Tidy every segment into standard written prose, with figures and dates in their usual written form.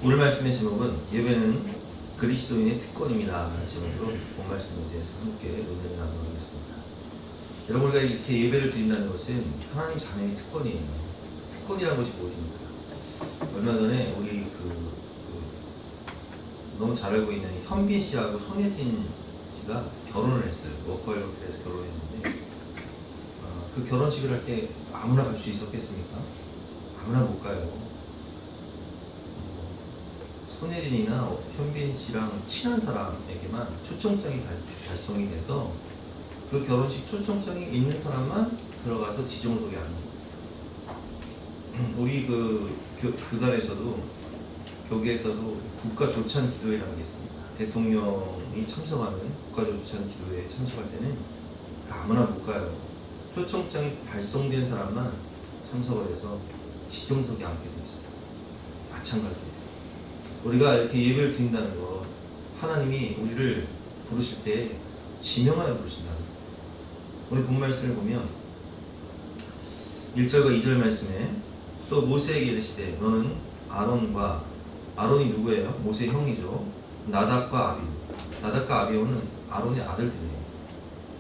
오늘 말씀의 제목은 예배는 그리스도인의 특권입니다 라는 제목으로 본 말씀에 대해서 함께 논의를 나누겠습니다. 여러분, 우리가 이렇게 예배를 드린다는 것은 하나님 자녀의 특권이에요. 특권이라는 것이 무엇입니까? 얼마 전에 우리 너무 잘 알고 있는 현빈 씨하고 손예진 씨가 결혼을 했어요. 워커힐로케에서 결혼했는데 그 결혼식을 할 때 아무나 갈 수 있었겠습니까? 아무나 못 가요. 손예진이나 현빈 씨랑 친한 사람에게만 초청장이 발송이 돼서 그 결혼식 초청장이 있는 사람만 들어가서 지정석에 앉는 거예요. 우리 그단에서도 교계에서도 국가조찬 기도회라는 게 있습니다. 대통령이 참석하는 국가조찬 기도회에 참석할 때는 아무나 못 가요. 초청장이 발송된 사람만 참석을 해서 지정석에 앉게 돼 있어요. 마찬가지예요. 우리가 이렇게 예배를 드린다는 것, 하나님이 우리를 부르실 때 지명하여 부르신다는 것. 우리 본 말씀을 보면 1절과 2절 말씀에 또 모세에게 이르시되 너는 아론이 누구예요? 모세의 형이죠. 나답과 아비오. 나답과 아비오는 아론의 아들들이에요.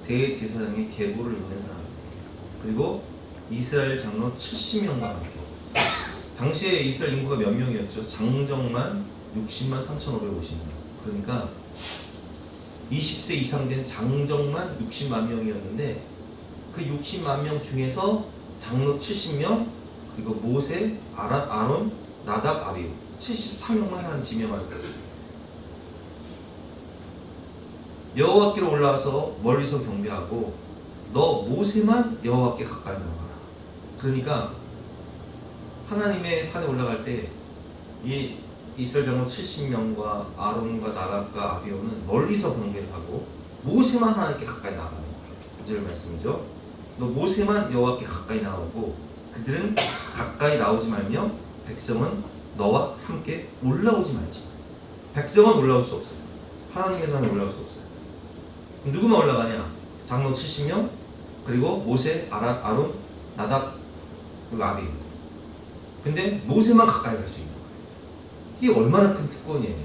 대제사장의 계보를 잇는 사람이에요. 그리고 이스라엘 장로 70명과 함께. 당시에 이스라엘 인구가 몇 명이었죠? 장정만 60만 3,550명. 그러니까 20세 이상 된 장정만 60만 명이었는데 그 60만 명 중에서 장로 70명, 그리고 모세, 아론, 나답, 아비우 73명만 하나님 지명할 거죠. 여호와께로 올라와서 멀리서 경배하고 너 모세만 여호와께 가까이 나가라. 그러니까 하나님의 산에 올라갈 때 이 이스라엘 장로 70명과 아론과 나답과 아비오는 멀리서 경배를 하고 모세만 하나님께 가까이 나가는 거예요. 9절 말씀이죠. 너 모세만 여호와께 가까이 나오고 그들은 가까이 나오지 말며 백성은 너와 함께 올라오지 말지. 백성은 올라올 수 없어요. 하나님의 산에 올라올 수 없어요. 누구만 올라가냐? 장로 70명, 그리고 모세, 아론, 나답, 그리고 아비오. 근데 모세만 가까이 갈 수 있는 거예요. 이게 얼마나 큰 특권이에요.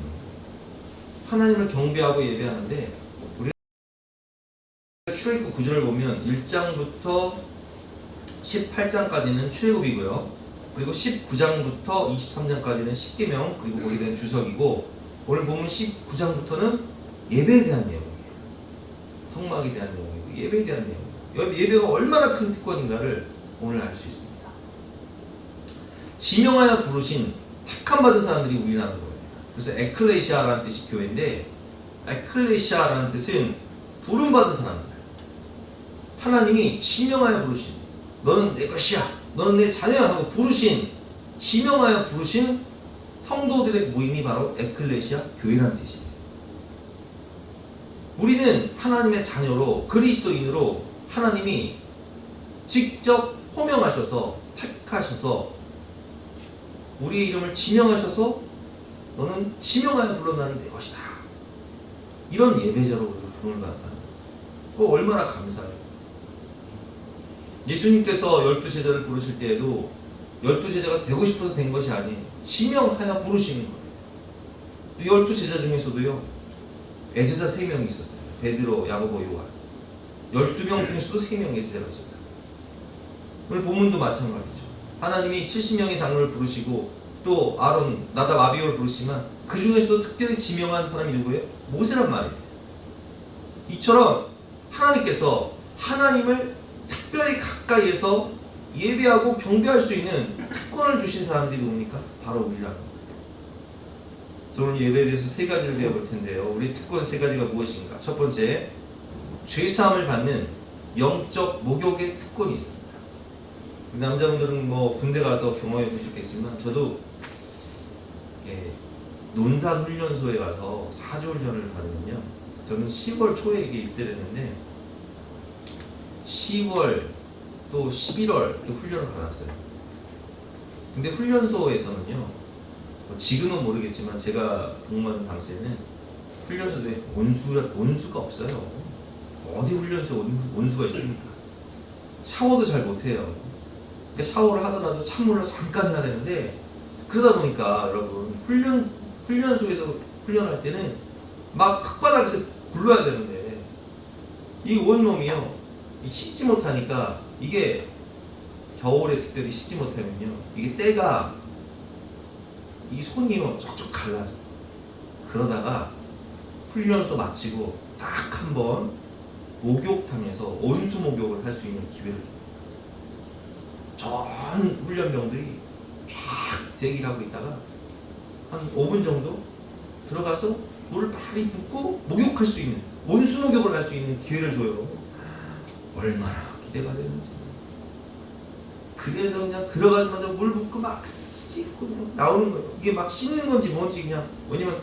하나님을 경배하고 예배하는데 우리가 출애굽 9절을 보면 1장부터 18장까지는 출애굽이고요. 그리고 19장부터 23장까지는 십계명, 그리고 오래된 주석이고, 오늘 보면 19장부터는 예배에 대한 내용이에요. 성막에 대한 내용이고 예배에 대한 내용이에요. 예배가 얼마나 큰 특권인가를 오늘 알 수 있습니다. 지명하여 부르신 택함 받은 사람들이 우리라는 거예요. 그래서 에클레시아라는 뜻이 교회인데, 에클레시아라는 뜻은 부름 받은 사람들. 하나님이 지명하여 부르신, 너는 내 것이야, 너는 내 자녀야 하고 부르신, 지명하여 부르신 성도들의 모임이 바로 에클레시아 교회라는 뜻이에요. 우리는 하나님의 자녀로, 그리스도인으로 하나님이 직접 호명하셔서 택하셔서 우리의 이름을 지명하셔서 너는 지명하여 불러나는 내 것이다. 이런 예배자로 우리가 부름을 받았다는 거. 얼마나 감사해요. 예수님께서 12제자를 부르실 때에도 12제자가 되고 싶어서 된 것이 아니에요. 지명하여 부르시는 거예요. 12제자 중에서도요, 애제자 3명이 있었어요. 베드로, 야고보, 요한. 12명 중에서도 3명의 애제자가 있었다. 오늘 본문도 마찬가지죠. 하나님이 70명의 장로를 부르시고 또 아론, 나답, 아비오를 부르시지만 그 중에서도 특별히 지명한 사람이 누구예요? 모세란 말이에요. 이처럼 하나님께서 하나님을 특별히 가까이에서 예배하고 경배할 수 있는 특권을 주신 사람들이 누굽니까? 바로 우리라는 거예요. 그래서 오늘 예배에 대해서 3가지를 배워볼 텐데요. 우리 특권 3가지가 무엇인가? 첫 번째, 죄사함을 받는 영적 목욕의 특권이 있습니다. 남자분들은 군대 가서 경험해 보셨겠지만, 저도 논산훈련소에 가서 4주 훈련을 받으면요, 저는 10월 초에 입대를 했는데 10월 또 11월 이렇게 훈련을 받았어요. 근데 훈련소에서는요, 지금은 모르겠지만 제가 복무하는 당시에는 훈련소에 온수가 없어요. 어디 훈련소에 온수가 있습니까? 샤워도 잘 못해요. 샤워를 하더라도 찬물로 잠깐 해야 되는데, 그러다 보니까 여러분, 훈련소에서 훈련할 때는 막 흙바닥에서 굴러야 되는데 이 온몸이요 씻지 못하니까 이게 겨울에 특별히 씻지 못하면요 이게 때가 이 손이요 쩍쩍 갈라져. 그러다가 훈련소 마치고 딱 한 번 목욕탕에서 온수 목욕을 할 수 있는 기회를 줘. 전 훈련병들이 쫙 대기를 하고 있다가 한 5분 정도 들어가서 물을 많이 붓고 목욕할 수 있는 온수 목욕을 할 수 있는 기회를 줘요. 얼마나 기대가 되는지. 그래서 그냥 들어가자마자 물 붓고 막 씻고 그냥 나오는 거예요. 이게 막 씻는 건지 뭔지 그냥 왜냐면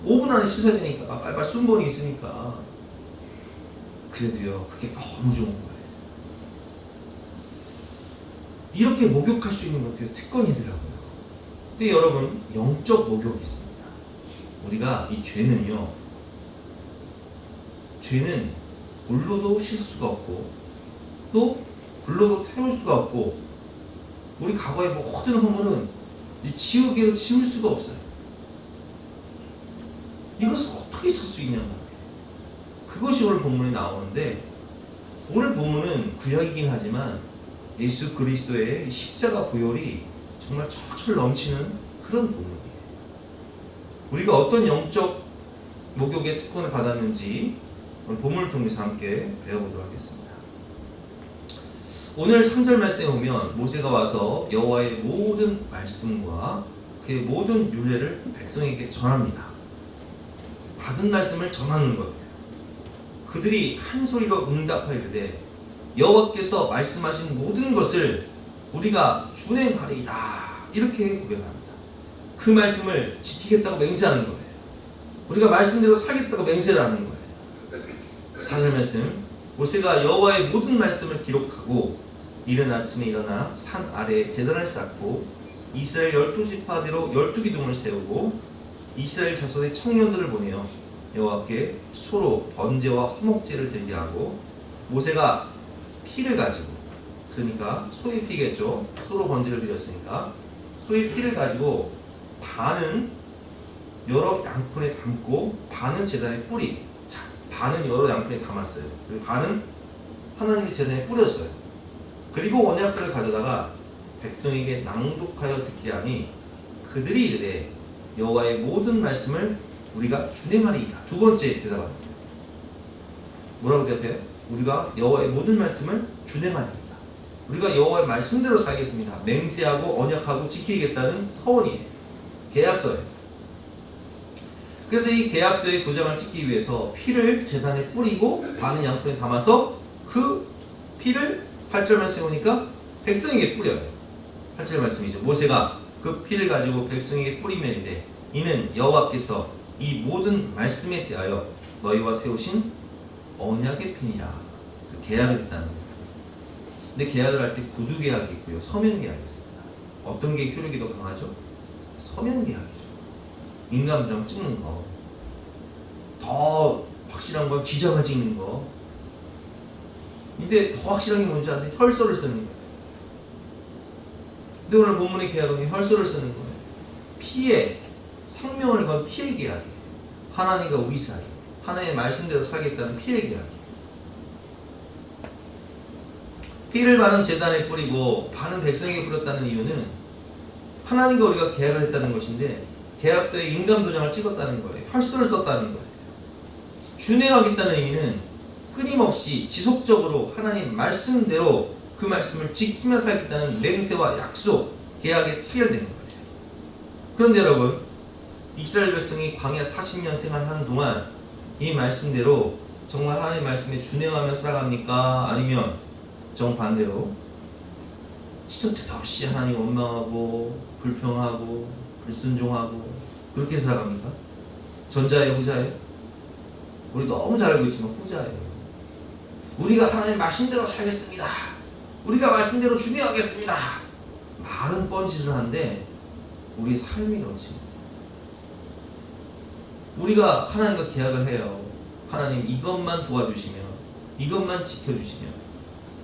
5분 안에 씻어야 되니까 빨리 순번이 있으니까. 그래도요 그게 너무 좋은 거예요. 이렇게 목욕할 수 있는 것도 특권이더라고요. 근데 여러분 영적 목욕이 있습니다. 우리가 이 죄는 물로도 씻을 수가 없고 또 불로도 태울 수가 없고 우리 과거의 모든 허물은 지우개로 지울 수가 없어요. 이것을 어떻게 쓸 수 있냐는 거예요. 그것이 오늘 본문에 나오는데 오늘 본문은 구약이긴 하지만 예수 그리스도의 십자가 보혈이 정말 철철 넘치는 그런 본문이에요. 우리가 어떤 영적 목욕의 특권을 받았는지 오늘 본문을 통해서 함께 배워보도록 하겠습니다. 오늘 3절 말씀에 보면 모세가 와서 여호와의 모든 말씀과 그의 모든 율례를 백성에게 전합니다. 받은 말씀을 전하는 것. 그들이 한 소리로 응답하이르되 여호와께서 말씀하신 모든 것을 우리가 준행하리이다. 이렇게 고백합니다. 그 말씀을 지키겠다고 맹세하는 거예요. 우리가 말씀대로 살겠다고 맹세를 하는 거예요. 4절 말씀. 모세가 여호와의 모든 말씀을 기록하고 이른 아침에 일어나 산 아래에 제단을 쌓고 이스라엘 12지파대로 12기둥을 세우고 이스라엘 자손의 청년들을 보내어 여호와께 소로 번제와 화목제를 드리게 하고 모세가 피를 가지고 그러니까 소의 피겠죠. 소로 번제를 드렸으니까 소의 피를 가지고 반은 여러 양푼에 담고 반은 제단에 뿌리. 자, 반은 여러 양푼에 담았어요. 그리고 반은 하나님의 제단에 뿌렸어요. 그리고 언약서를 가져다가 백성에게 낭독하여 듣게 하니 그들이 이르되 여호와의 모든 말씀을 우리가 준행하리이다. 두 번째 대답합니다. 뭐라고 대답해요? 우리가 여호와의 모든 말씀을 준행하리이다. 우리가 여호와의 말씀대로 살겠습니다. 맹세하고 언약하고 지키겠다는 서원이에요. 계약서예요. 그래서 이 계약서의 도장을 찍기 위해서 피를 제단에 뿌리고 반은 양푼에 담아서 그 피를 8절 말씀에 보니까 백성에게 뿌려요. 8절 말씀이죠. 모세가 그 피를 가지고 백성에게 뿌리면인데 이는 여호와께서 이 모든 말씀에 대하여 너희와 세우신 언약의 피니라. 그 계약을 했다는 거예요. 근데 계약을 할 때 구두 계약이 있고요. 서면 계약이 있습니다. 어떤 게 효력이 더 강하죠? 서면 계약이죠. 인감장 찍는 거. 더 확실한 건 지장을 찍는 거. 근데 더 확실한 게 뭔지 아세요? 혈서를 쓰는 거예요. 근데 오늘 본문의 계약은 혈서를 쓰는 거예요. 피에 상명을 건 피의 계약이에요. 하나님과 우리 사이. 하나님의 말씀대로 살겠다는 피의 계약이에요. 피를 반은 제단에 뿌리고 반은 백성에게 뿌렸다는 이유는 하나님과 우리가 계약을 했다는 것인데 계약서에 인감도장을 찍었다는 거예요. 혈서를 썼다는 거예요. 준행하겠다는 의미는 끊임없이 지속적으로 하나님 말씀대로 그 말씀을 지키며 살겠다는 맹세와 약속, 계약에 체결된 거예요. 그런데 여러분, 이스라엘 백성이 광야 40년 생활하는 동안 이 말씀대로 정말 하나님 말씀에 준행하며 살아갑니까? 아니면 정반대로 시도 때도 없이 하나님 원망하고 불평하고 불순종하고 그렇게 살아갑니까? 전자예요, 후자예요? 우리 너무 잘 알고 있지만 후자예요. 우리가 하나님 말씀대로 살겠습니다. 우리가 말씀대로 준행하겠습니다. 말은 뻔짓을 하는데 우리의 삶이 그렇지. 우리가 하나님과 계약을 해요. 하나님 이것만 도와주시면, 이것만 지켜주시면,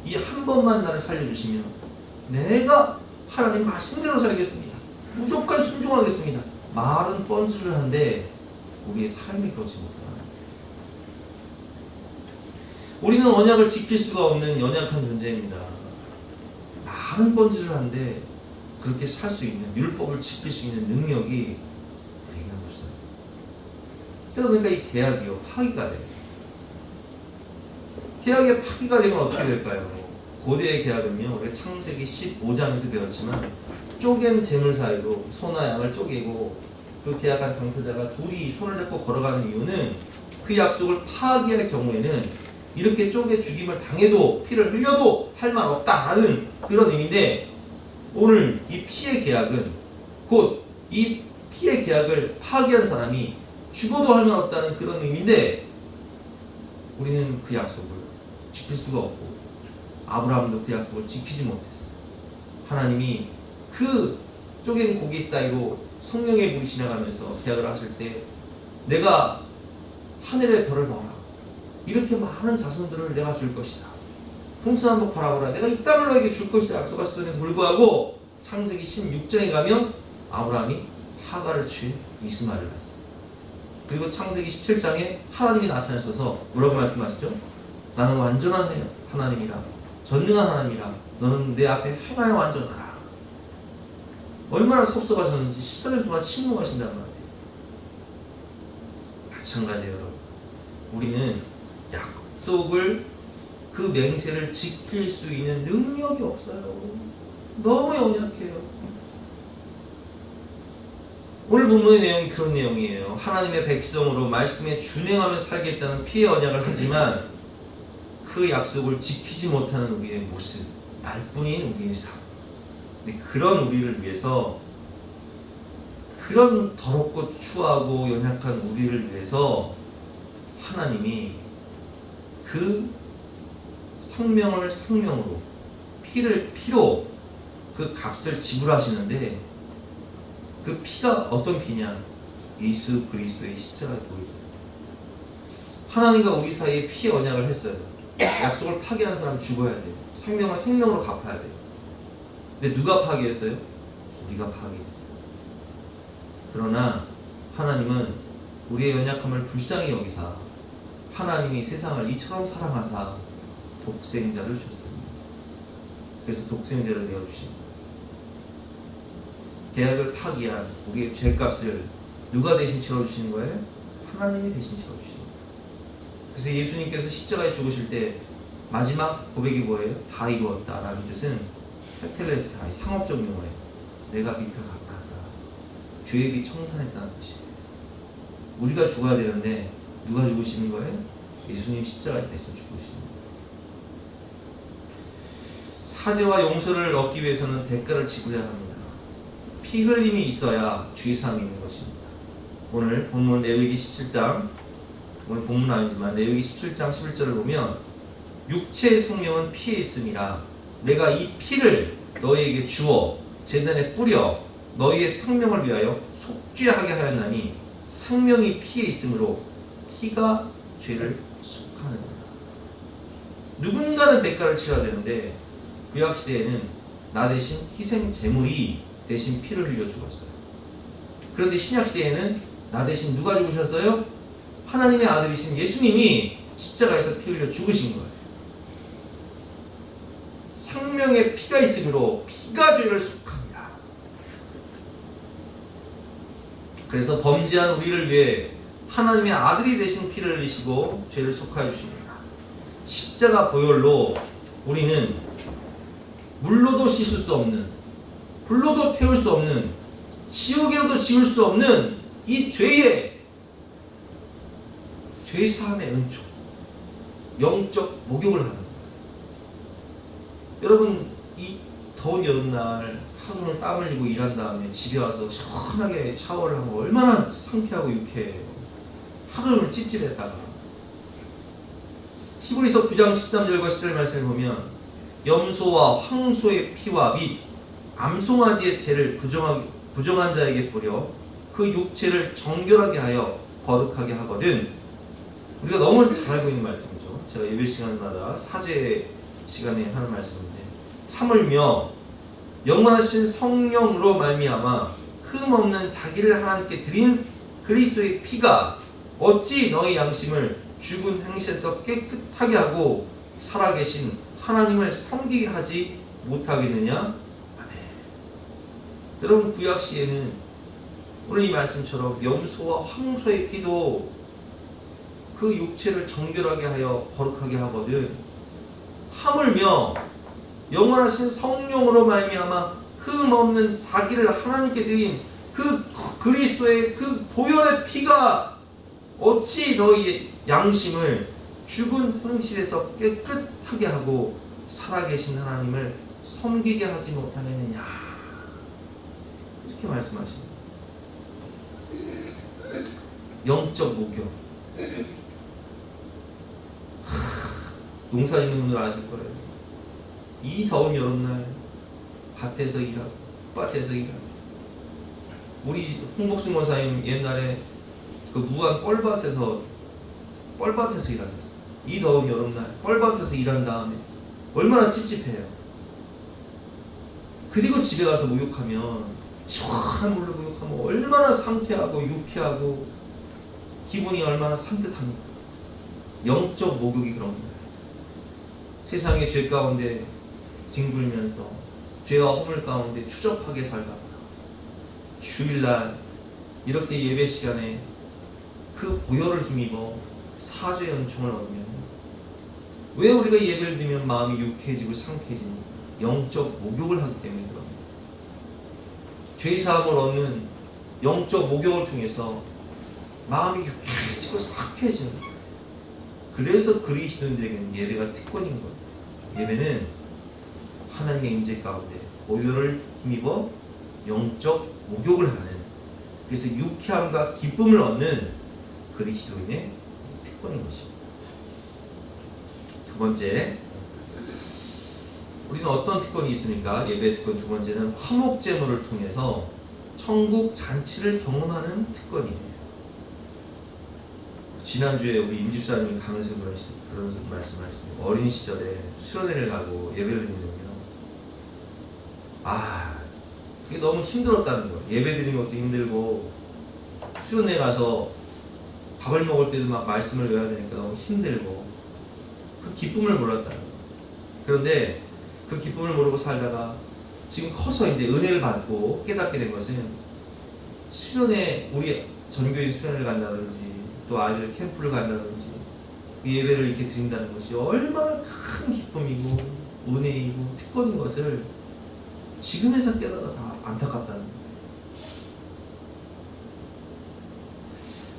이 한 번만 나를 살려주시면 내가 하나님 말씀대로 살겠습니다. 무조건 순종하겠습니다. 말은 뻔질을 한데 우리의 삶이 그렇지 못하다. 우리는 언약을 지킬 수가 없는 연약한 존재입니다. 말은 뻔질을 한데 그렇게 살 수 있는, 율법을 지킬 수 있는 능력이 우리에게는 없어요. 그러다 보니까 이 계약이요, 파기가 돼요. 계약의 파기가 되면 어떻게 될까요? 고대의 계약은요, 우리가 창세기 15장에서 배웠지만 쪼갠 재물 사이로 소나 양을 쪼개고 그 계약한 당사자가 둘이 손을 잡고 걸어가는 이유는 그 약속을 파기할 경우에는 이렇게 쪼개 죽임을 당해도 피를 흘려도 할 말 없다라는 그런 의미인데, 오늘 이 피의 계약은 곧 이 피의 계약을 파기한 사람이 죽어도 할 말 없다는 그런 의미인데, 우리는 그 약속을 지킬 수가 없고 아브라함도 그 약속을 지키지 못했어요. 하나님이 그 쪼갠 고기 사이로 성령의 불이 지나가면서 계약을 하실 때, 내가 하늘의 별을 봐라, 이렇게 많은 자손들을 내가 줄 것이다, 풍성한 것 바라보라, 내가 이 땅을 너에게 줄 것이다 약속하셨음에도 불구하고 창세기 16장에 가면 아브라함이 하가를 취해 이스마엘을 낳았어요. 그리고 창세기 17장에 하나님이 나타나셔서 뭐라고 말씀하시죠? 나는 완전한 하나님이라, 전능한 하나님이라, 너는 내 앞에 행하여 완전하라. 얼마나 섭섭하셨는지 14년 동안 침묵하신단 말이에요. 마찬가지예요, 여러분. 우리는 약속을, 그 맹세를 지킬 수 있는 능력이 없어요. 너무 연약해요. 오늘 본문의 내용이 그런 내용이에요. 하나님의 백성으로 말씀에 준행하며 살겠다는 피의 언약을 하지만 그 약속을 지키지 못하는 우리의 모습, 날뿐인 우리의 삶. 근데 그런 우리를 위해서, 그런 더럽고 추하고 연약한 우리를 위해서 하나님이 그 생명을 생명으로, 피를 피로 그 값을 지불하시는데, 그 피가 어떤 피냐? 예수 그리스도의 십자가의 보이죠. 하나님과 우리 사이에 피의 언약을 했어요. 약속을 파기한 사람 죽어야 돼요. 생명을 생명으로 갚아야 돼요. 근데 누가 파기했어요? 우리가 파기했어요. 그러나 하나님은 우리의 연약함을 불쌍히 여기사 하나님이 세상을 이처럼 사랑하사 독생자를 주셨습니다. 그래서 독생자를 내어주십니다. 계약을 파기한 우리의 죄값을 누가 대신 치러주시는 거예요? 하나님이 대신 치러주십니다. 그래서 예수님께서 십자가에 죽으실 때 마지막 고백이 뭐예요? 다 이루었다라는 뜻은 테텔레스타이, 상업적 용어예요. 내가 빚을 갚았다, 죄의 빚 청산했다는 뜻이에요. 우리가 죽어야 되는데 누가 죽으시는 거예요? 예수님 십자가에서 대신 죽으시는 거예요. 사죄와 용서를 얻기 위해서는 대가를 지불해야 합니다. 피 흘림이 있어야 죄사함이 있는 것입니다. 오늘 본문 레위기 17장, 오늘 본문 아니지만 레위기 17장 11절을 보면, 육체의 생명은 피에 있음이라 내가 이 피를 너희에게 주어 제단에 뿌려 너희의 생명을 위하여 속죄하게 하였나니 생명이 피에 있으므로 피가 죄를 속하느니라. 누군가는 대가를 치러야 되는데 구약시대에는 나 대신 희생 제물이 대신 피를 흘려 죽었어요. 그런데 신약시대에는 나 대신 누가 죽으셨어요? 하나님의 아들이신 예수님이 십자가에서 피 흘려 죽으신 거예요. 생명에 피가 있으므로 피가 죄를 속합니다. 그래서 범죄한 우리를 위해 하나님의 아들이 되신 피를 흘리시고 죄를 속하여 주십니다. 십자가 보혈로 우리는 물로도 씻을 수 없는, 불로도 태울 수 없는, 지옥에도 지울 수 없는 이 죄의 죄사함의 은총, 영적 목욕을 하는 거예요. 여러분, 이 더운 여름날 하루 종일 땀 흘리고 일한 다음에 집에 와서 시원하게 샤워를 하면 얼마나 상쾌하고 유쾌해요. 하루 종일 찝찝했다가. 히브리서 9장 13절과 10절 말씀을 보면, 염소와 황소의 피와 및 암송아지의 죄를 부정한 자에게 뿌려 그 육체를 정결하게 하여 거룩하게 하거든. 우리가 너무 잘 알고 있는 말씀이죠. 제가 예배 시간마다 사죄 시간에 하는 말씀인데, 하물며 영원하신 성령으로 말미암아 흠 없는 자기를 하나님께 드린 그리스도의 피가 어찌 너희 양심을 죽은 행실에서 깨끗하게 하고 살아계신 하나님을 섬기게 하지 못하겠느냐? 아멘. 여러분, 구약 시에는 오늘 이 말씀처럼 염소와 황소의 피도 그 육체를 정결하게 하여 거룩하게 하거든, 하물며 영원하신 성령으로 말미암아 흠 없는 자기를 하나님께 드린 그 그리스도의 그 보혈의 피가 어찌 너희 양심을 죽은 행실에서 깨끗하게 하고 살아계신 하나님을 섬기게 하지 못하겠느냐, 이렇게 말씀하십니다. 영적 목욕. 농사 짓는 분들 아실 거예요. 이 더운 여름날 밭에서 일하고 밭에서 일하고. 우리 홍복순 권사님 옛날에 그 무안 뻘밭에서 일하셨어요. 이 더운 여름날 뻘밭에서 일한 다음에 얼마나 찝찝해요. 그리고 집에 가서 목욕하면, 시원한 물로 목욕하면 얼마나 상쾌하고 유쾌하고 기분이 얼마나 산뜻합니까? 영적 목욕이 그런 거예요. 세상의 죄 가운데 뒹굴면서 죄와 허물 가운데 추적하게 살다가 주일날 이렇게 예배 시간에 그 보혈을 힘입어 사죄의 은총을 얻으면, 왜 우리가 예배를 드리면 마음이 유쾌해지고 상쾌해집니까? 영적 목욕을 하기 때문에 그럽니다. 죄사함을 얻는 영적 목욕을 통해서 마음이 유쾌해지고 상쾌해지는 거예요. 그래서 그리스도인들에게는 예배가 특권인 거예요. 예배는 하나님의 임재 가운데 보혈을 힘입어 영적 목욕을 하는, 그래서 유쾌함과 기쁨을 얻는 그리스도인의 특권인 것입니다. 두 번째, 우리는 어떤 특권이 있습니까? 예배 특권 두 번째는 화목제물을 통해서 천국 잔치를 경험하는 특권이에요. 지난주에 우리 임집사님이 강의에서 그런 말씀하시는데, 어린 시절에 수련회를 가고 예배를 드리면요, 그게 너무 힘들었다는 거예요. 예배 드리는 것도 힘들고 수련회 가서 밥을 먹을 때도 막 말씀을 외워야 되니까 너무 힘들고, 그 기쁨을 몰랐다는 거예요. 그런데 그 기쁨을 모르고 살다가 지금 커서 이제 은혜를 받고 깨닫게 된 것은, 수련회, 우리 전교인 수련회를 간다든지 또 아이들 캠프를 간다든지 예배를 이렇게 드린다는 것이 얼마나 큰 기쁨이고 은혜이고 특권인 것을 지금에서 깨달아서 안타깝다는 거예요.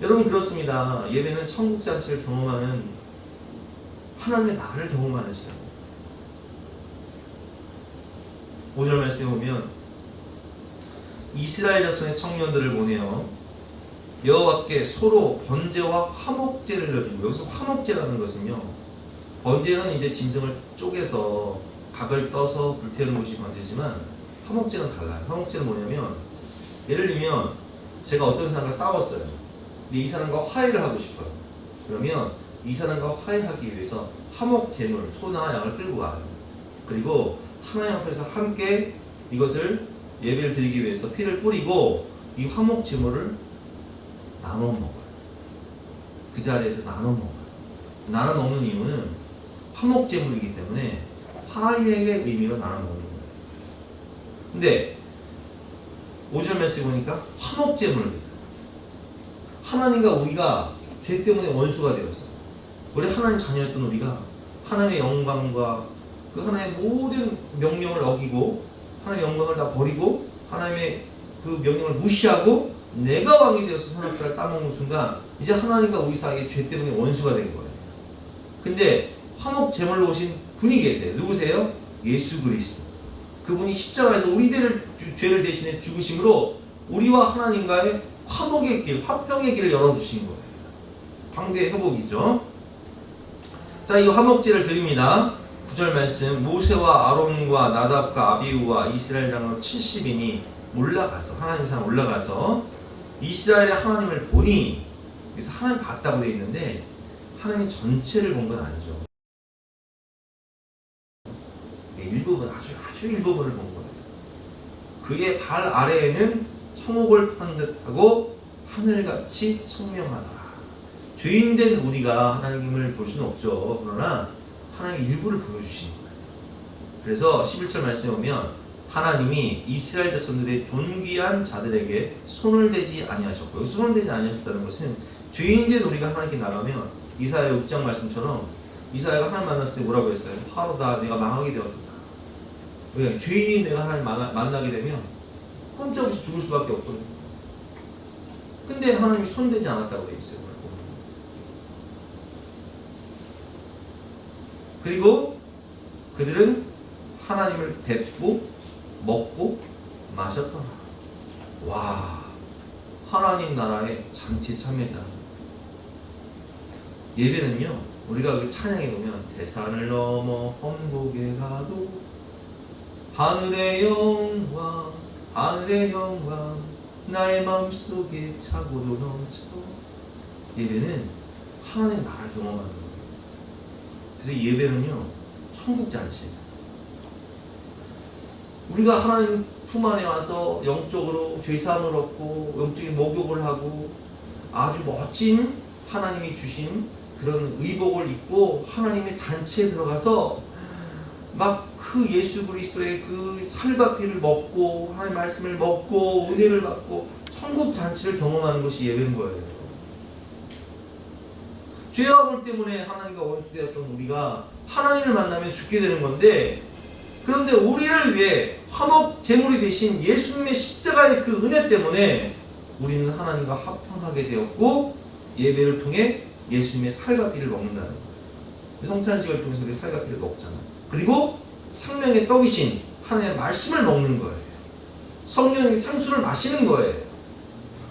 여러분, 그렇습니다. 예배는 천국잔치를 경험하는, 하나님의 나라를 경험하는 시간입니다. 5절 말씀에 보면 이스라엘 자손의 청년들을 보내어 여호와께 소로 번제와 화목제를 드리고, 여기서 화목제라는 것은요, 번제는 이제 짐승을 쪼개서 각을 떠서 불태우는 것이 번제지만, 화목제는 달라요. 화목제는 뭐냐면, 예를 들면 제가 어떤 사람과 싸웠어요. 근데 이 사람과 화해를 하고 싶어요. 그러면 이 사람과 화해하기 위해서 화목제물, 소나 양을 끌고 가요. 그리고 하나님 앞에서 함께 이것을 예배를 드리기 위해서 피를 뿌리고 이 화목제물을 나눠 먹어요. 그 자리에서 나눠 먹어요. 나눠 먹는 이유는 화목제물이기 때문에 화해의 의미로 나눠 먹는 거예요. 근데 5절 말씀 보니까 화목제물을, 하나님과 우리가 죄 때문에 원수가 되었어요. 우리 하나님 자녀였던 우리가 하나님의 영광과 그 하나님의 모든 명령을 어기고 하나님의 영광을 다 버리고 하나님의 그 명령을 무시하고 내가 왕이 되어서 선악과를 따먹는 순간 이제 하나님과 우리 사이에 죄 때문에 원수가 된 거예요. 근데 화목 제물로 오신 분이 계세요. 누구세요? 예수 그리스도. 그분이 십자가에서 우리들의 죄를 대신해 죽으심으로 우리와 하나님과의 화목의 길, 화평의 길을 열어주신 거예요. 관계 회복이죠. 자, 이 화목제를 드립니다. 9절 말씀, 모세와 아론과 나답과 아비후와 이스라엘 장로 70인이 올라가서, 하나님 산 올라가서 이스라엘의 하나님을 보니, 그래서 하나님 봤다고 되어 있는데 하나님 전체를 본 건 아니죠. 일부분, 아주 일부분을 본 거예요. 그의 발 아래에는 토목을 판 듯하고 하늘같이 청명하더라. 죄인된 우리가 하나님을 볼 수는 없죠. 그러나 하나님의 일부를 보여주시는 거예요. 그래서 11절 말씀에 보면 하나님이 이스라엘 자손들의 존귀한 자들에게 손을 대지 아니하셨고, 손을 대지 아니하셨다는 것은 죄인된 우리가 하나님께 나가면 이사야 6장 말씀처럼 이사야가 하나님 만났을 때 뭐라고 했어요? 하루다 내가 망하게 되었다. 왜? 죄인이 내가 하나님 만나게 되면 꼼짝없이 죽을 수밖에 없거든요. 근데 하나님이 손대지 않았다고 되어 있어요. 그리고 그들은 하나님을 뵙고 먹고 마셨더라. 와, 하나님 나라의 잔치에 참여했다. 예배는요, 우리가 그 찬양에 보면 대산을 넘어 험곡에 가도 하늘의 영광 하늘의 영광 나의 마음속에 차고도 넘쳐. 예배는 하나님 나라를 경험하는 거예요. 그래서 예배는요 천국 잔치예요. 우리가 하나님 품 안에 와서 영적으로 죄사함을 얻고 영적인 목욕을 하고 아주 멋진 하나님이 주신 그런 의복을 입고 하나님의 잔치에 들어가서 막 그 예수 그리스도의 그 살과 피를 먹고 하나님의 말씀을 먹고 은혜를 받고 천국 잔치를 경험하는 것이 예배인 거예요. 죄악을 때문에 하나님과 원수되었던 우리가 하나님을 만나면 죽게 되는 건데, 그런데 우리를 위해 화목 제물이 되신 예수님의 십자가의 그 은혜 때문에 우리는 하나님과 합평하게 되었고 예배를 통해 예수님의 살과 피를 먹는다는 거예요. 성찬식을 통해서 우리 살과 피를 먹잖아요. 그리고 생명의 떡이신 하나님의 말씀을 먹는 거예요. 성령의 상수를 마시는 거예요.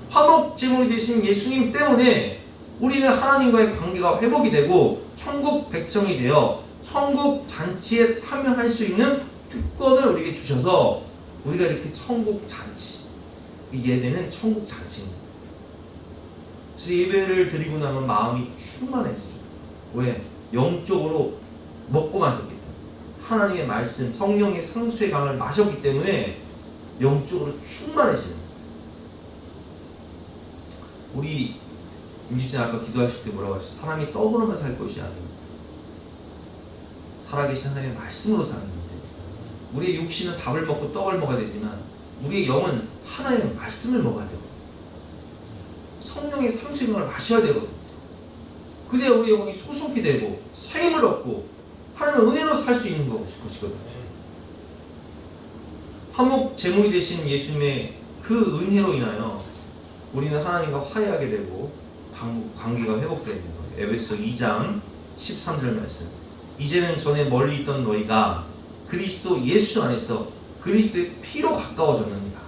화목 제물이 되신 예수님 때문에 우리는 하나님과의 관계가 회복이 되고 천국 백성이 되어 천국 잔치에 참여할 수 있는 특권을 우리에게 주셔서 우리가 이렇게 천국 잔치, 예배는 천국 잔치입니다. 그래서 예배를 드리고 나면 마음이 충만해지죠. 왜? 영적으로 먹고 마셨기 때문에, 하나님의 말씀, 성령의 상수의 강을 마셨기 때문에 영적으로 충만해지는 거예요. 우리 임집사님 아까 기도하실 때 뭐라고 하셨어요? 사람이 떡으로만 살 것이 아니고 살아계신 하나님의 말씀으로 사는 건데, 우리의 육신은 밥을 먹고 떡을 먹어야 되지만 우리의 영은 하나님의 말씀을 먹어야 되고 성령의 상수의 강을 마셔야 되거든요. 그래야 우리의 영혼이 소속이 되고 새 힘을 얻고 하나님의 은혜로 살 수 있는 것이거든요. 화목 제물이 되신 예수님의 그 은혜로 인하여 우리는 하나님과 화해하게 되고 관계가 회복되는 거예요. 에베소 2장 13절 말씀. 이제는 전에 멀리 있던 너희가 그리스도 예수 안에서 그리스도의 피로 가까워졌느니라.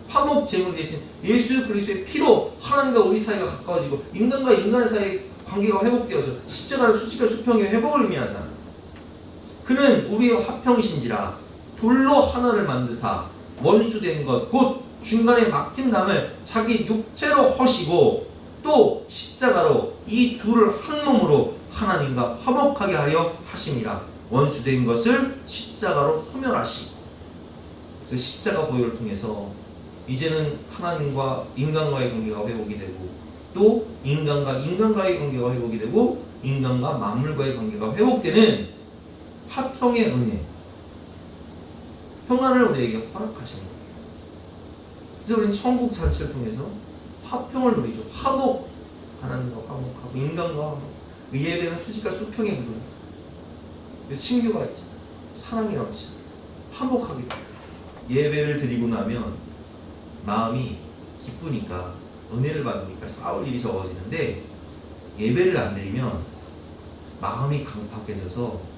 화목 제물이 되신 예수 그리스도의 피로 하나님과 우리 사이가 가까워지고 인간과 인간 사이의 관계가 회복되어서 십자가의 수치가 수평의 회복을 의미하잖아요. 그는 우리의 화평이신지라 돌로 하나를 만드사 원수된 것 곧 중간에 막힌 담을 자기 육체로 허시고 또 십자가로 이 둘을 한 몸으로 하나님과 화목하게 하려 하심이라. 원수된 것을 십자가로 소멸하시고. 그래서 십자가 보혈을 통해서 이제는 하나님과 인간과의 관계가 회복이 되고 또 인간과 인간과의 관계가 회복이 되고 인간과 만물과의 관계가 회복되는 화평의 은혜, 평안을 우리에게 허락하시는 거예요. 그래서 우리는 천국 잔치를 통해서 화평을 누리죠. 화목, 하나님과 화목하고 인간과 화목. 예배는 수직과 수평의 구도입니다. 친교가 있지, 사랑이 넘치, 화목하게 됩니다. 예배를 드리고 나면 마음이 기쁘니까, 은혜를 받으니까 싸울 일이 적어지는데, 예배를 안 드리면 마음이 강팍해져서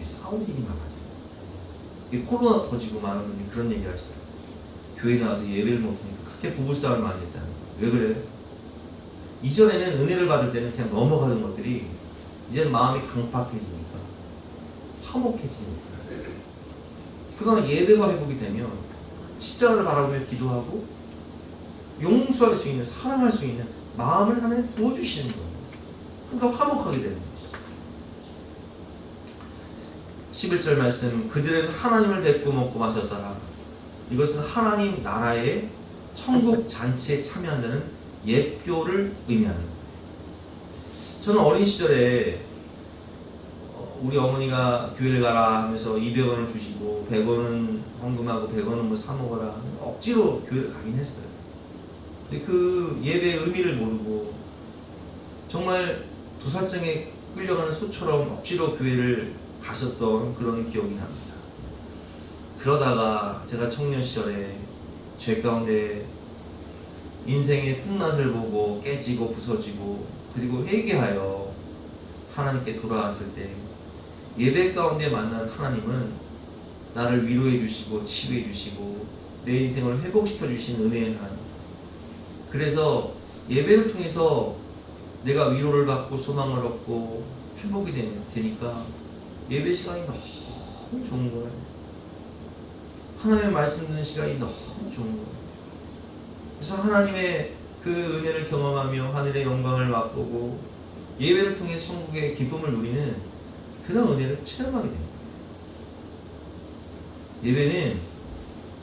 싸울 일이 많아져요. 코로나 터지고 많은 분들이 그런 얘기 하시더라고요. 교회 나와서 예배를 못하니까 그렇게 부부싸움을 많이 했다는 거예요. 왜 그래요? 이전에는 은혜를 받을 때는 그냥 넘어가는 것들이 이제는 마음이 강팍해지니까 화목해지니까. 그러나 예배가 회복이 되면 십자가를 바라보며 기도하고 용서할 수 있는, 사랑할 수 있는 마음을 하나님 부어주시는 거예요. 그러니까 화목하게 되는 거예요. 11절 말씀. 그들은 하나님을 뵙고 먹고 마셨더라. 이것은 하나님 나라의 천국 잔치에 참여한다는 예표를 의미하는 거예요. 저는 어린 시절에 우리 어머니가 교회를 가라 하면서 200원을 주시고 100원은 헌금하고 100원은 뭐 사 먹어라 억지로 교회를 가긴 했어요. 근데 그 예배의 의미를 모르고 정말 도살장에 끌려가는 소처럼 억지로 교회를 가셨던 그런 기억이 납니다. 그러다가 제가 청년 시절에 죄 가운데 인생의 쓴맛을 보고 깨지고 부서지고 그리고 회개하여 하나님께 돌아왔을 때 예배 가운데 만난 하나님은 나를 위로해 주시고 치유해 주시고 내 인생을 회복시켜 주신 은혜의 하나님. 그래서 예배를 통해서 내가 위로를 받고 소망을 얻고 회복이 되니까 예배 시간이 너무 좋은 거예요. 하나님의 말씀 듣는 시간이 너무 좋은 거예요. 그래서 하나님의 그 은혜를 경험하며 하늘의 영광을 맛보고 예배를 통해 천국의 기쁨을 누리는 그런 은혜를 체험하게 됩니다. 예배는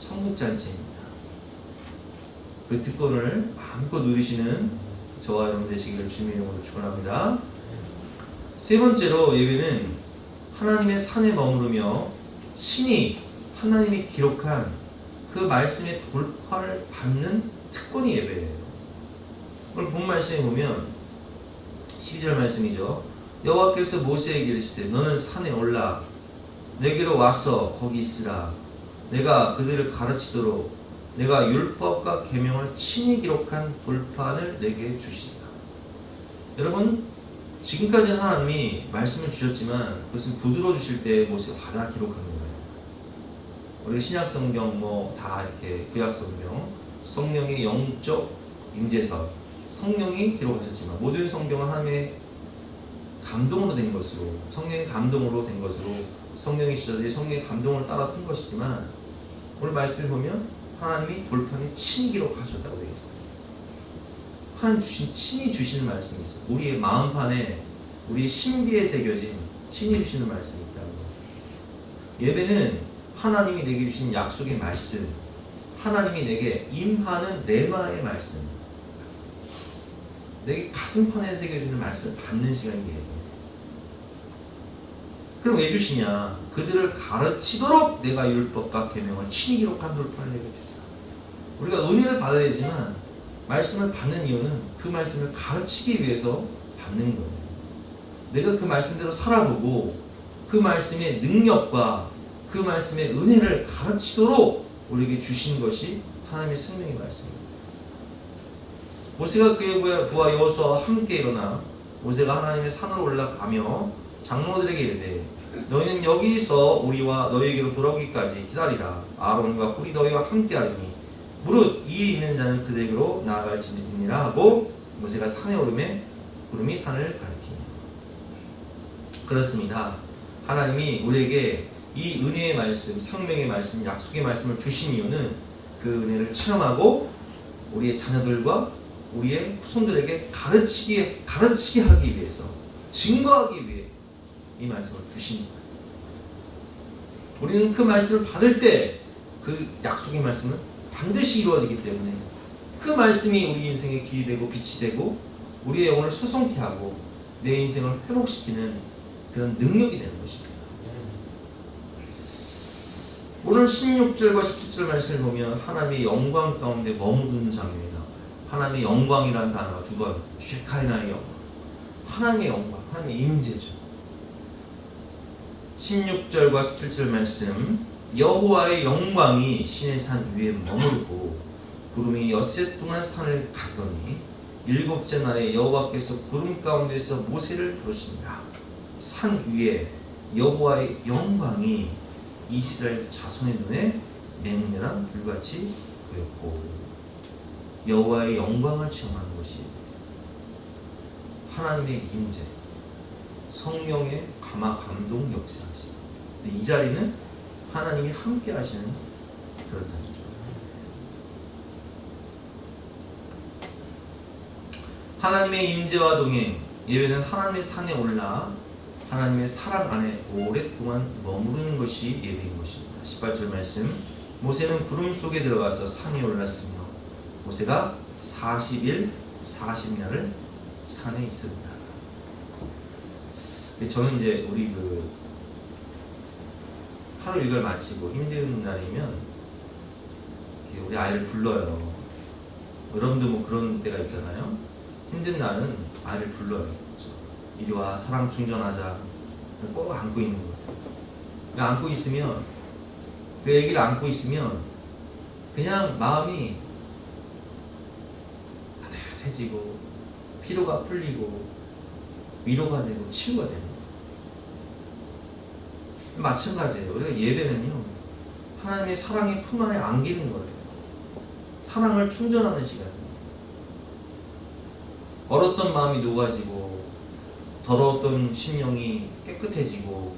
천국 잔치입니다. 그 특권을 마음껏 누리시는 저와 여러분 되시기를 주님의 이름으로 축원합니다. 세 번째로 예배는 하나님의 산에 머무르며 친히 하나님이 기록한 그 말씀의 돌파를 받는 특권이 예배예요. 오늘 본 말씀에 보면 12절 말씀이죠. 여호와께서 모세에게 이르시되 너는 산에 올라 내게로 와서 거기 있으라. 내가 그들을 가르치도록 내가 율법과 계명을 친히 기록한 돌판을 내게 주시리라. 여러분 지금까지는 하나님이 말씀을 주셨지만 그것은 부드러워 주실 때 모세가 다 기록하는 거예요. 우리 신약 성경 뭐 다 이렇게 구약 성경 성령의 영적 임재서 성령이 기록하셨지만 모든 성경은 하나님의 감동으로 된 것으로 성령의 감동으로 된 것으로 성령이 주셔서 성령의 감동을 따라 쓴 것이지만 오늘 말씀을 보면 하나님이 돌판에 친히 기록하셨다고 되어 있어요. 하나님 친히 주시는 말씀이 있어요. 우리의 마음판에 우리의 신비에 새겨진 친히 주시는 말씀이 있다는 거예요. 예배는 하나님이 내게 주신 약속의 말씀, 하나님이 내게 임하는 레마의 말씀, 내게 가슴판에 새겨주는 말씀을 받는 시간이에요. 그럼 왜 주시냐? 그들을 가르치도록 내가 율법과 계명을 친히 기록한 돌판을 내게 주시다. 우리가 은혜를 받아야 되지만 말씀을 받는 이유는 그 말씀을 가르치기 위해서 받는 거예요. 내가 그 말씀대로 살아보고 그 말씀의 능력과 그 말씀의 은혜를 가르치도록 우리에게 주신 것이 하나님의 생명의 말씀입니다. 모세가 그의 부하 여호수아와 함께 일어나 모세가 하나님의 산으로 올라가며 장로들에게 이르되 너희는 여기서 우리와 너희에게로 돌아오기까지 기다리라. 아론과 꿀이 너희와 함께 하리니 무릇 이 일이 있는 자는 그들에게로 나아갈지니라 하고 모세가 산에 오르매 구름이 산을 가리키니. 그렇습니다. 하나님이 우리에게 이 은혜의 말씀, 생명의 말씀, 약속의 말씀을 주신 이유는 그 은혜를 체험하고 우리의 자녀들과 우리의 후손들에게 가르치게 하기 위해서, 증거하기 위해 이 말씀을 주신 거예요. 우리는 그 말씀을 받을 때 그 약속의 말씀은 반드시 이루어지기 때문에 그 말씀이 우리 인생의 길이 되고 빛이 되고 우리의 영혼을 수송케 하고 내 인생을 회복시키는 그런 능력이 되는 것입니다. 오늘 16절과 17절 말씀을 보면 하나님의 영광 가운데 머무르는 장면이 나와요. 하나님의 영광이라는 단어가 두 번, 쉐카이나의 영광, 하나님의 영광, 하나님의 임재죠. 16절과 17절 말씀, 여호와의 영광이 시내 산 위에 머무르고 구름이 엿새 동안 산을 가더니 일곱째 날에 여호와께서 구름 가운데서 모세를 부르신다. 산 위에 여호와의 영광이 이스라엘 자손의 눈에 맹렬한 불같이 보였고, 여호와의 영광을 체험하는 것이 하나님의 임재, 성령의 감동 역사하시다. 이 자리는 하나님이 함께 하시는 그런 자리죠. 하나님의 임재와 동행, 예배는 하나님의 산에 올라 하나님의 사랑 안에 오랫동안 머무르는 것이 예배인 것입니다. 18절 말씀, 모세는 구름 속에 들어가서 산에 올랐으며 모세가 40일 40야를 산에 있습니다. 저는 이제 우리 하루 일과를 마치고 힘든 날이면 우리 아이를 불러요. 여러분도 뭐 그런 때가 있잖아요. 힘든 날은 아이를 불러요. 이리 와, 사랑 충전하자. 꼭 안고 있는 거예요. 안고 있으면, 그 애기를 안고 있으면 그냥 마음이 따뜻해지고 피로가 풀리고 위로가 되고 치유가 되는 거예요. 마찬가지예요. 우리가 예배는요, 하나님의 사랑의 품 안에 안기는 거예요. 사랑을 충전하는 시간이에요. 얼었던 마음이 녹아지고 더러웠던 심령이 깨끗해지고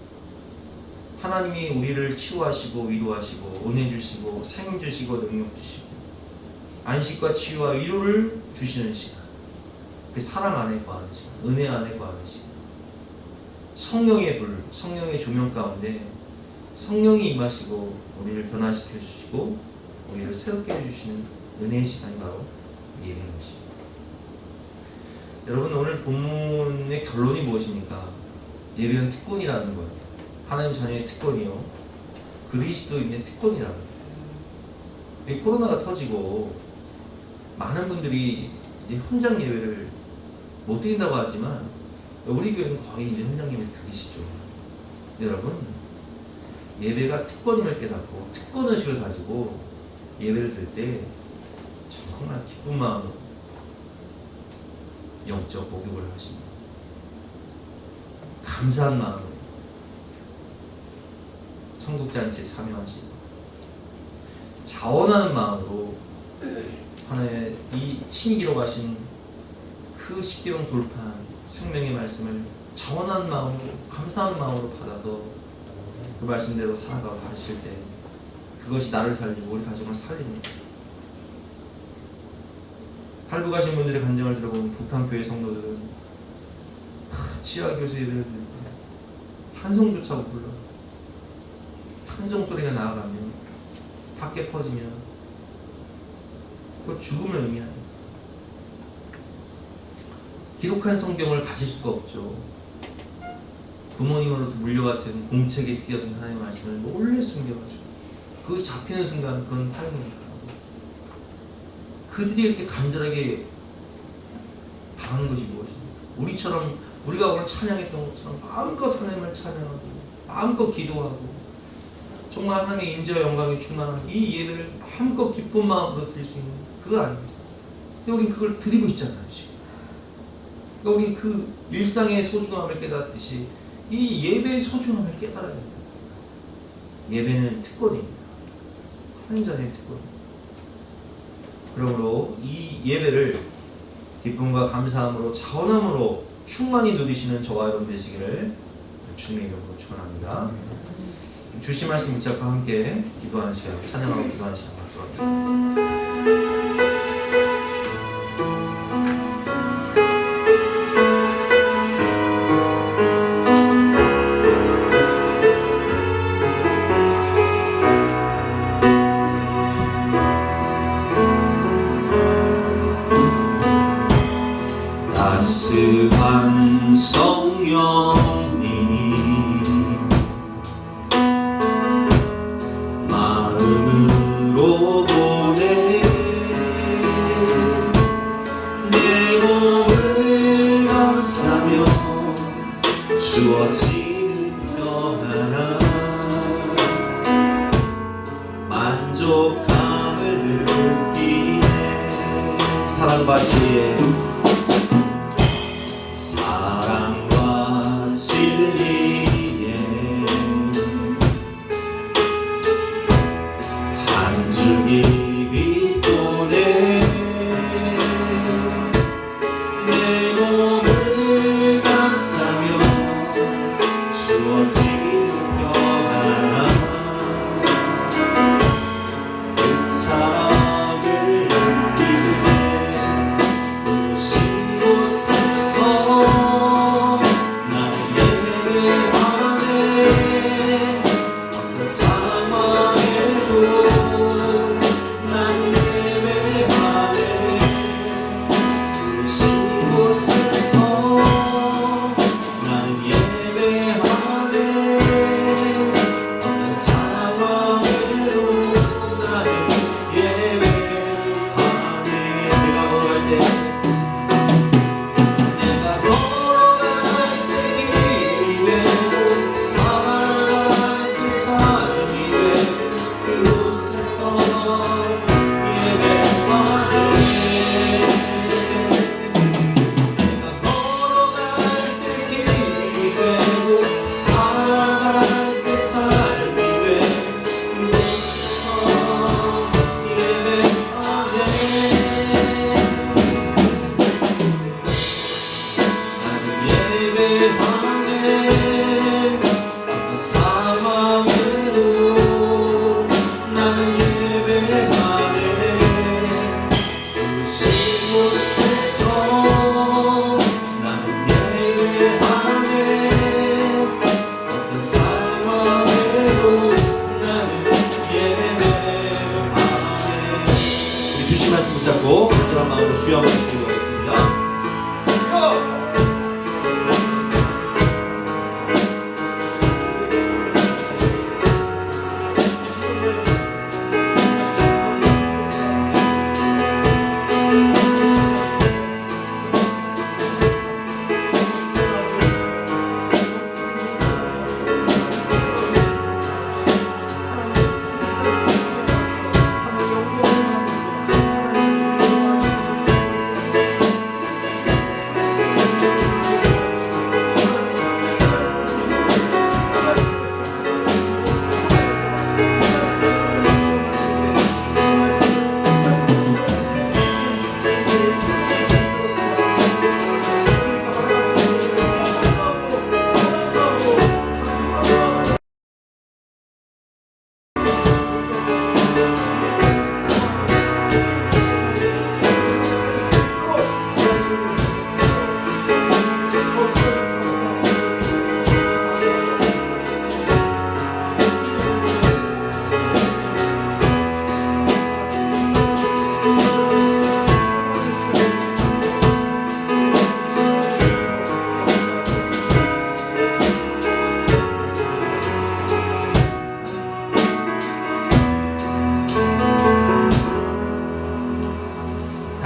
하나님이 우리를 치유하시고 위로하시고 은혜 주시고 생 주시고 능력 주시고 안식과 치유와 위로를 주시는 시간, 그 사랑 안에 거하는 시간, 은혜 안에 거하는 시간, 성령의 불, 성령의 조명 가운데 성령이 임하시고 우리를 변화시켜 주시고 우리를 새롭게 해주시는 은혜의 시간이 바로 예배인 것입니다. 여러분, 오늘 본문의 결론이 무엇입니까? 예배는 특권이라는 거예요. 하나님 자녀의 특권이요, 그리스도인의 특권이라는 거예요. 이 코로나가 터지고 많은 분들이 이제 현장 예배를 못 드린다고 하지만 우리 교회는 거의 이제 현장 예배 드리시죠. 여러분, 예배가 특권임을 깨닫고 특권의식을 가지고 예배를 드릴 때 정말 기쁜 마음으로 영적 목욕을 하십니다. 감사한 마음으로 천국잔치에 참여하시고 자원하는 마음으로 하나의 이 신이 기록하신 그 십계명 돌파한 생명의 말씀을 자원하는 마음으로 감사한 마음으로 받아서 그 말씀대로 살아가고 하실 때 그것이 나를 살리고 우리 가정을 살립니다. 탈북 가신 분들의 간증을 들어보면 북한교회 성도들은 치아 교수 예배를 드릴 때 찬송조차 못 불러. 찬송 소리가 나아가면 밖에 퍼지면 그 죽음을 의미하는, 기록한 성경을 가질 수가 없죠. 부모님으로부터 물려받은 공책에 쓰여진 하나님의 말씀을 몰래 숨겨가지고 그것이 잡히는 순간 그건 삶입니다. 그들이 이렇게 간절하게 당하는 것이 무엇입니까? 우리가 오늘 찬양했던 것처럼 마음껏 하나님을 찬양하고 마음껏 기도하고 정말 하나님의 임재와 영광이 충만한 이 예배를 마음껏 기쁜 마음으로 드릴 수 있는 그거 아니겠어요? 근데 우리는 그걸 드리고 있잖아요, 지금. 그러니까 우리는 그 일상의 소중함을 깨닫듯이 이 예배의 소중함을 깨달아야 됩니다. 예배는 특권입니다. 하나님 자녀의 특권입니다. 그러므로 이 예배를 기쁨과 감사함으로 자원함으로 충만히 누리시는 저와 여러분 되시기를 주님의 이름으로 축원합니다. 주신 말씀 붙잡고 함께 기도하는 시간, 찬양하고 기도하는 시간 갖도록 하겠습니다. 따스한 성령님 마음으로 보내 내 몸을 감싸며 주어지는 평안함 만족함을 느끼네. 사랑받기에